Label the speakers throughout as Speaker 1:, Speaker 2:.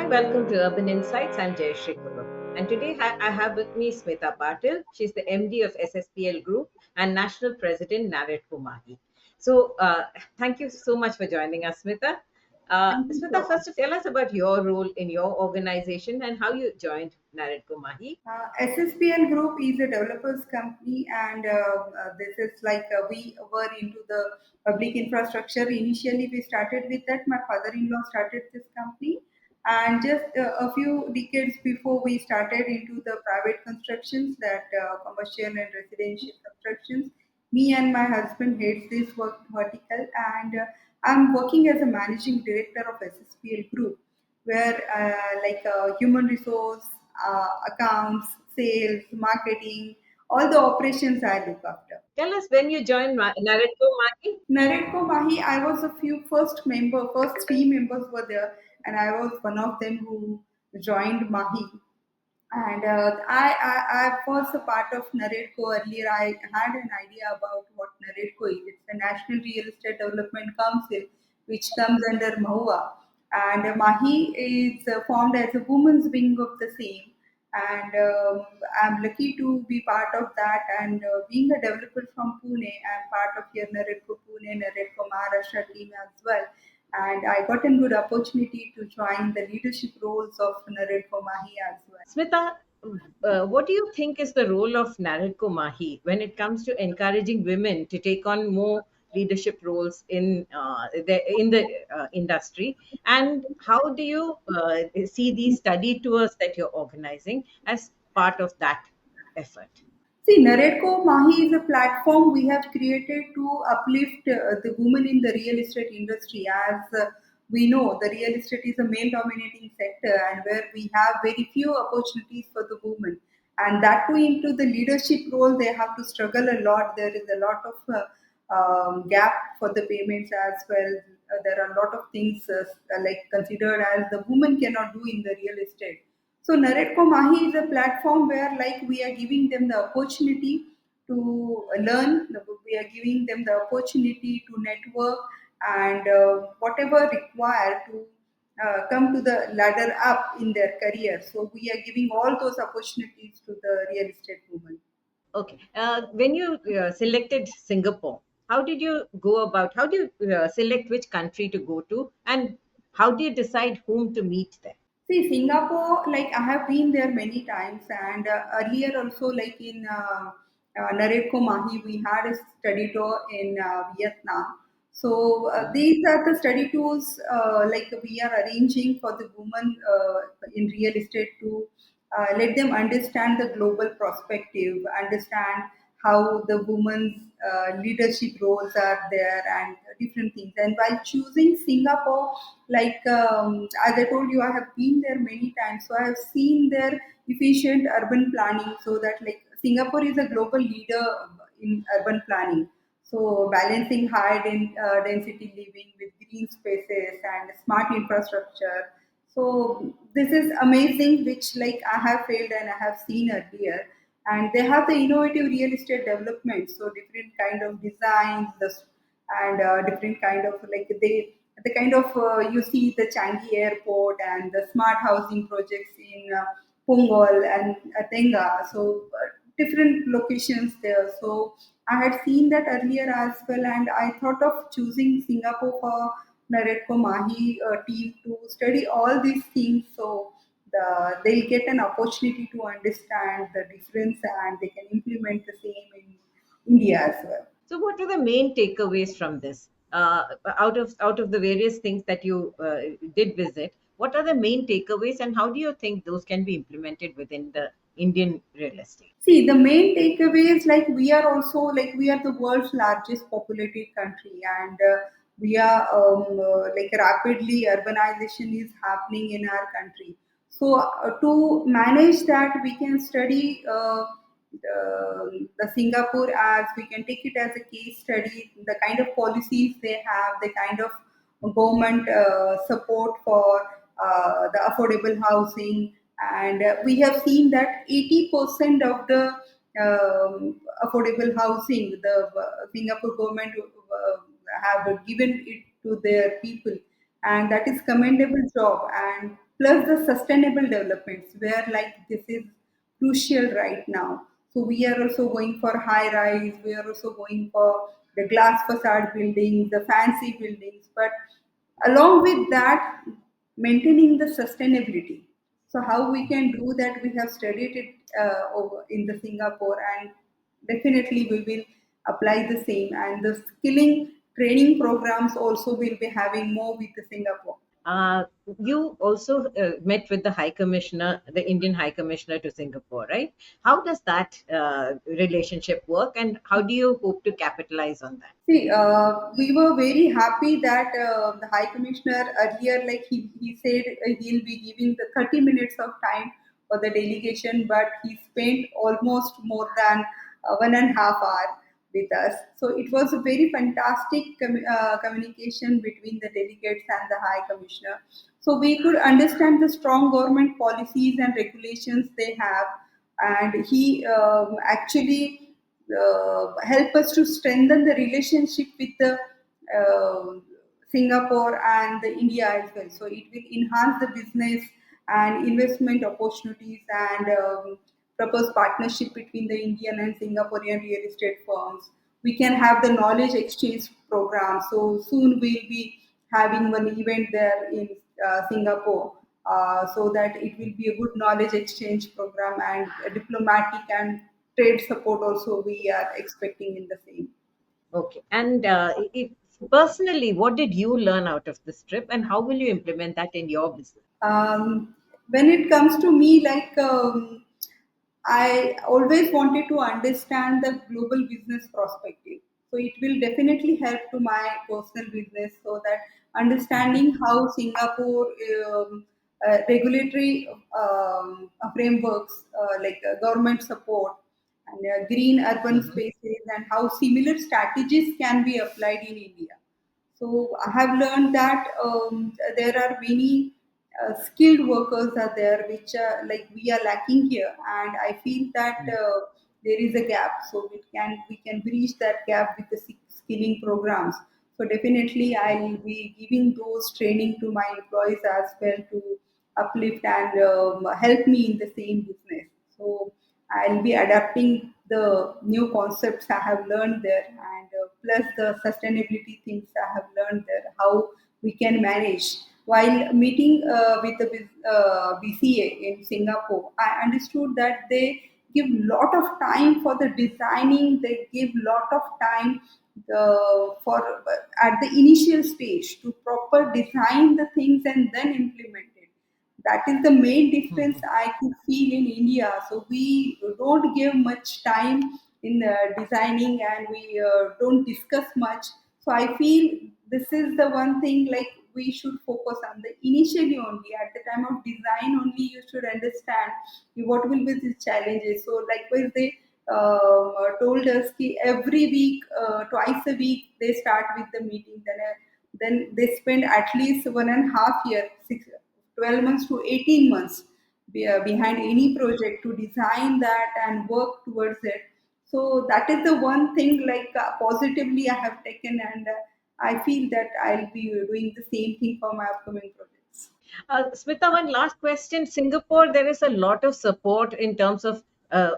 Speaker 1: Hi, welcome to Urban Insights. I'm Jayashree Kurup. And today I have with me Smita Patil. She's the MD of SSPL Group and National President, NAREDCO MAHI. So, thank you so much for joining us, Smita.
Speaker 2: Thank you
Speaker 1: Smita,
Speaker 2: so
Speaker 1: first
Speaker 2: much.
Speaker 1: tell us about your role in your organization and how you joined NAREDCO MAHI.
Speaker 2: SSPL Group is a developers company, and this is like we were into the public infrastructure. Initially, we started with that. My father-in-law started this company, and just a few decades before, we started into the private constructions, that commercial and residential constructions. Me and my husband heads this work vertical, and I'm working as a managing director of SSPL Group, where human resource, accounts, sales, marketing, all the operations I look after.
Speaker 1: Tell us when you joined NAREDCO MAHI.
Speaker 2: NAREDCO Mahi, I was a few first three members were there, and I was one of them who joined Mahi. And I was a part of NAREDCO earlier. I had an idea about what NAREDCO is. It's the National Real Estate Development Council, which comes under MAHUA. And MAHI is formed as a women's wing of the same. And I'm lucky to be part of that. And being a developer from Pune, I'm part of your NAREDCO Pune, NAREDCO Maharashtra team as well. And I got a good opportunity to join the leadership roles of NAREDCO Mahi as well.
Speaker 1: Smita, what do you think is the role of NAREDCO MAHI when it comes to encouraging women to take on more leadership roles in the industry? And how do you see these study tours that you're organizing as part of that effort?
Speaker 2: See, NAREDCO Mahi is a platform we have created to uplift the women in the real estate industry. As we know, the real estate is a male dominating sector, and where we have very few opportunities for the women. And that too, into the leadership role, they have to struggle a lot. There is a lot of gap for the payments as well. There are a lot of things like considered as the woman cannot do in the real estate. So NAREDCO Mahi is a platform where like we are giving them the opportunity to learn, we are giving them the opportunity to network and whatever required to come to the ladder up in their career. So we are giving all those opportunities to the real estate women.
Speaker 1: Okay. When you selected Singapore, how did you go about? How do you select which country to go to, and how do you decide whom to meet there?
Speaker 2: See, Singapore, like I have been there many times, and earlier also, like in NAREDCO Mahi, we had a study tour in Vietnam. So these are the study tours like we are arranging for the women in real estate to let them understand the global perspective, understand how the women's leadership roles are there, and different things. And while choosing Singapore, like as I told you, I have been there many times, so I have seen their efficient urban planning. So that like Singapore is a global leader in urban planning. So balancing density living with green spaces and smart infrastructure. So this is amazing, which like I have failed and I have seen earlier. And they have the innovative real estate development. So different kind of designs, and different kind of like the kind of you see the Changi Airport and the smart housing projects in Punggol and Tenga. So different locations there. So I had seen that earlier as well, and I thought of choosing Singapore for NAREDCO Mahi team to study all these things. So they'll get an opportunity to understand the difference, and they can implement the same in India as well.
Speaker 1: So, what are the main takeaways from this? Out of the various things that you did visit, what are the main takeaways, and how do you think those can be implemented within the Indian real estate?
Speaker 2: See, the main takeaway is like we are also like we are the world's largest populated country, and we are like rapidly urbanization is happening in our country. So to manage that, we can study the Singapore, as we can take it as a case study. The kind of policies they have, the kind of government support for the affordable housing, and we have seen that 80% of the affordable housing the Singapore government have given it to their people, and that is commendable job. And plus the sustainable developments where like this is crucial right now. So we are also going for high rise, we are also going for the glass facade buildings, the fancy buildings, but along with that, maintaining the sustainability. So how we can do that, we have studied it over in the Singapore, and definitely we will apply the same. And the skilling training programs also will be having more with the Singapore.
Speaker 1: Uh, you also met with the High Commissioner, the Indian High Commissioner to Singapore, right? How does that relationship work, and how do you hope to capitalize on that?
Speaker 2: See, we were very happy that the High Commissioner earlier, like he said, he'll be giving the 30 minutes of time for the delegation, but he spent almost more than 1.5 hour with us. So it was a very fantastic communication between the delegates and the High Commissioner. So we could understand the strong government policies and regulations they have, and he actually help us to strengthen the relationship with the uh, Singapore and the India as well. So it will enhance the business and investment opportunities and propose partnership between the Indian and Singaporean real estate firms. We can have the knowledge exchange program. So soon we'll be having one event there in Singapore, so that it will be a good knowledge exchange program and a diplomatic and trade support also we are expecting in the same.
Speaker 1: Okay. And personally, what did you learn out of this trip, and how will you implement that in your business?
Speaker 2: When it comes to me, like I always wanted to understand the global business perspective. So it will definitely help to my personal business, so that understanding how Singapore regulatory frameworks like government support and green urban
Speaker 1: Mhm.
Speaker 2: spaces, and how similar strategies can be applied in India. So I have learned that there are many skilled workers are there, which like we are lacking here, and I feel that there is a gap. So we can bridge that gap with the skilling programs. So definitely, I'll be giving those training to my employees as well to uplift and help me in the same business. So I'll be adapting the new concepts I have learned there, and plus the sustainability things I have learned there, how we can manage. While meeting with the BCA in Singapore, I understood that they give lot of time for the designing. They give lot of time for at the initial stage to proper design the things and then implement it. That is the main difference
Speaker 1: Mhm.
Speaker 2: I could feel in India. So we don't give much time in designing, and we don't discuss much. So I feel this is the one thing like we should focus on the initially only at the time of design only. You should understand what will be the challenges. So likewise they told us ki every week, twice a week, they start with the meeting. Then they spend at least 1.5 year, 12 months to 18 months behind any project to design that and work towards it. So that is the one thing like positively I have taken, and I feel that I'll be doing the same thing for my upcoming projects.
Speaker 1: Smita, one last question. Singapore, there is a lot of support in terms of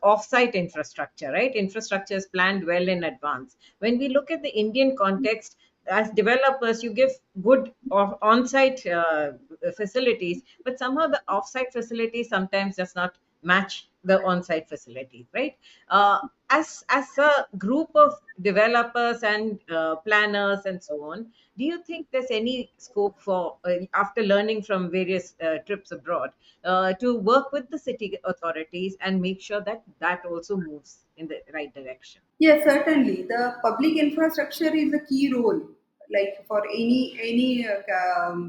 Speaker 1: off-site infrastructure, right? Infrastructure is planned well in advance. When we look at the Indian context, as developers, you give good on-site facilities, but somehow the off-site facilities sometimes does not match the on-site facilities, right? Uh, as a group of developers and planners and so on, do you think there's any scope for, after learning from various trips abroad, to work with the city authorities and make sure that that also moves in the right direction?
Speaker 2: Yes, certainly. The public infrastructure is a key role, like for any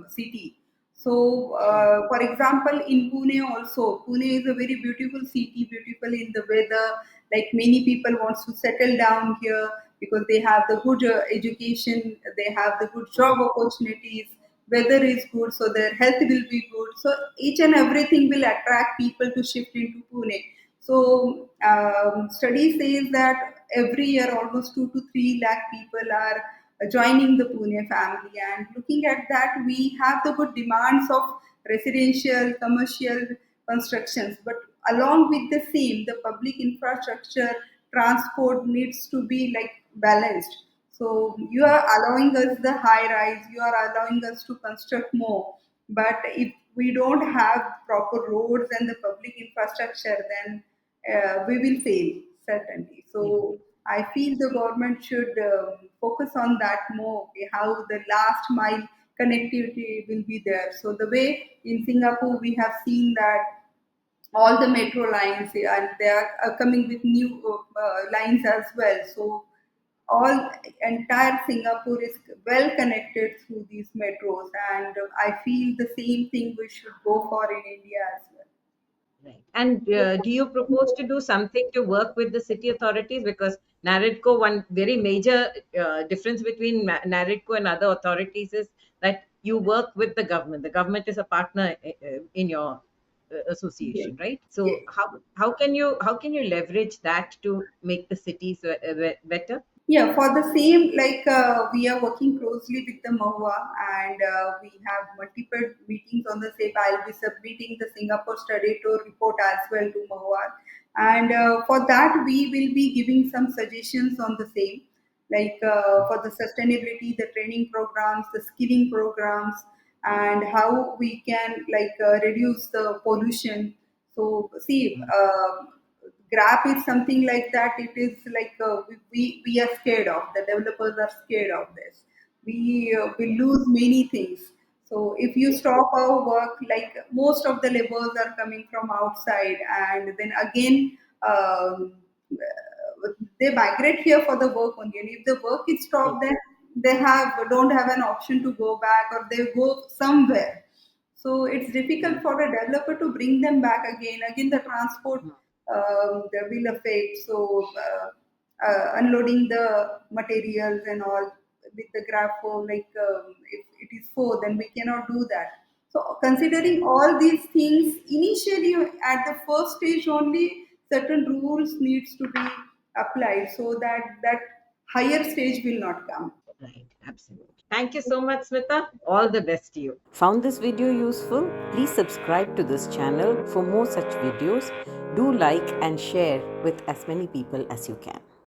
Speaker 2: city. So,
Speaker 1: Mm.
Speaker 2: for example, in Pune also, Pune is a very beautiful city, beautiful in the weather. Like many people wants to settle down here because they have the good education, they have the good job opportunities. Weather is good, so their health will be good. So each and everything will attract people to shift into Pune. So study says that every year almost 2 to 3 lakh people are joining the Pune family. And looking at that, we have the good demands of residential, commercial constructions. But along with the same, the public infrastructure, transport needs to be like balanced. So you are allowing us the high rise, you are allowing us to construct more. But if we don't have proper roads and the public infrastructure, then we will fail certainly.
Speaker 1: Yeah.
Speaker 2: So I feel the government should focus on that more. Okay, how the last mile connectivity will be there. So the way in Singapore we have seen that all the metro lines, and they are coming with new lines as well. So all entire Singapore is well connected through these metros, and I feel the same thing we should go for in India as well.
Speaker 1: Right. And do you propose to do something to work with the city authorities? Because NAREDCO, one very major difference between NAREDCO and other authorities is that you work with the government. The government is a partner in your
Speaker 2: Yes.
Speaker 1: association, right? So
Speaker 2: Yes.
Speaker 1: how can you leverage that to make the cities better?
Speaker 2: Yeah, for the same, like we are working closely with the MOA, and we have multiple meetings on the same. I'll be submitting the Singapore study tour report as well to MOA, and for that we will be giving some suggestions on the same, like for the sustainability, the training programs, the skilling programs, and how we can like reduce the pollution. So see, grab is something like that. It is like we are scared of. The developers are scared of this. We
Speaker 1: Yeah.
Speaker 2: lose many things. So if you
Speaker 1: Yes.
Speaker 2: stop our work, like most of the laborers are coming from outside, and then again they migrate here for the work only. And if the work is
Speaker 1: Yes.
Speaker 2: stopped, then they have don't have an option to go back, or they go somewhere. So it's difficult
Speaker 1: Mm.
Speaker 2: for a developer to bring them back again. Again, the transport
Speaker 1: Mm.
Speaker 2: the will affect. So unloading the materials and all with the grab for like if it is four, then we cannot do that. So considering
Speaker 1: Right.
Speaker 2: all these things, initially at the first stage only certain rules needs to be applied so that that higher stage will not come.
Speaker 1: Right. Absolutely. Thank you so much, Smita. All the best to you. Found this video useful? Please subscribe to this channel for more such videos. Do like and share with as many people as you can.